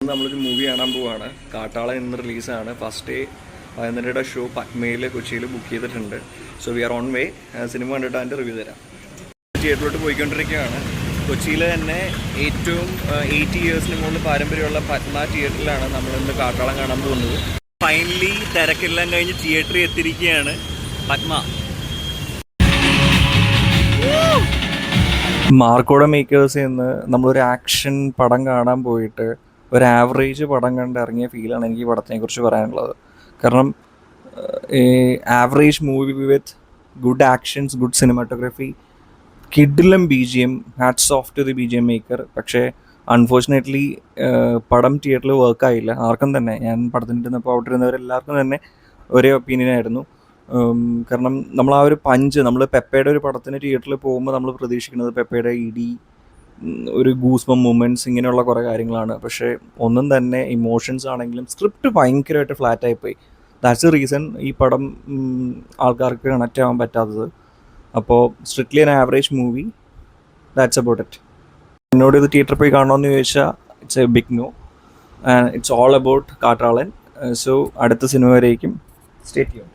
നമ്മളൊരു മൂവി കാണാൻ പോവാണ്. കാട്ടാളൻ ഇന്ന് റിലീസാണ്. ഫസ്റ്റ് ഡേ 11:30 ഷോ പത്മയിൽ കൊച്ചിയിൽ ബുക്ക് ചെയ്തിട്ടുണ്ട്. So we R on way. Cinema കണ്ടിട്ട് അതിൻ്റെ റിവ്യൂ തരാം. തിയേറ്ററിലോട്ട് പോയിക്കൊണ്ടിരിക്കുകയാണ്. കൊച്ചിയിലെ തന്നെ ഏറ്റവും 80 ഇയേഴ്സിന് മുകളിൽ പാരമ്പര്യമുള്ള പത്മ തിയേറ്ററിലാണ് നമ്മളിന്ന് കാട്ടാളൻ കാണാൻ പോകുന്നത്. ഫൈനലി തിരക്കെല്ലാം കഴിഞ്ഞ് തിയേറ്ററിൽ എത്തിയിരിക്കുകയാണ് പത്മ. മാർക്കോടെ മേക്കേഴ്സിൽ നിന്ന് നമ്മളൊരു ആക്ഷൻ പടം കാണാൻ പോയിട്ട് ഒരു ആവറേജ് പടം കണ്ട് ഇറങ്ങിയ ഫീലാണ് എനിക്ക് ഈ പടത്തിനെക്കുറിച്ച് പറയാനുള്ളത്. കാരണം average movie with good actions, good cinematography, കിഡിലും BGM, hats off to the BGM maker. പക്ഷേ അൺഫോർച്ചുനേറ്റ്ലി പടം തിയേറ്ററിൽ വർക്കായില്ല. ആർക്കും തന്നെ, ഞാൻ പടത്തിന് ഇരുന്നപ്പോൾ അവിടെ ഇരുന്നവരെല്ലാവർക്കും തന്നെ ഒരേ ഒപ്പീനിയനായിരുന്നു. കാരണം നമ്മൾ ആ ഒരു പഞ്ച്, നമ്മൾ പെപ്പയുടെ ഒരു പടത്തിന് തിയേറ്ററിൽ പോകുമ്പോൾ നമ്മൾ പ്രതീക്ഷിക്കുന്നത് പെപ്പയുടെ ഇടി, ഒരു ഗൂസ്ബം മൂമെൻറ്റ്സ്, ഇങ്ങനെയുള്ള കുറേ കാര്യങ്ങളാണ്. പക്ഷേ ഒന്നും തന്നെ ഇമോഷൻസ് ആണെങ്കിലും സ്ക്രിപ്റ്റ് ഭയങ്കരമായിട്ട് ഫ്ലാറ്റായിപ്പോയി. ദാറ്റ്സ് ദ റീസൺ ഈ പടം ആൾക്കാർക്ക് കണക്റ്റ് ആവാൻ പറ്റാത്തത്. അപ്പോൾ strictly an average movie, that's about it. എന്നോട് ഇത് തിയേറ്ററിൽ പോയി കാണണമെന്ന് ചോദിച്ചാൽ it's a big no. It's all about Kattalan. So അടുത്ത സിനിമ വരേക്കും സ്റ്റേ ട്യൂൺഡ്.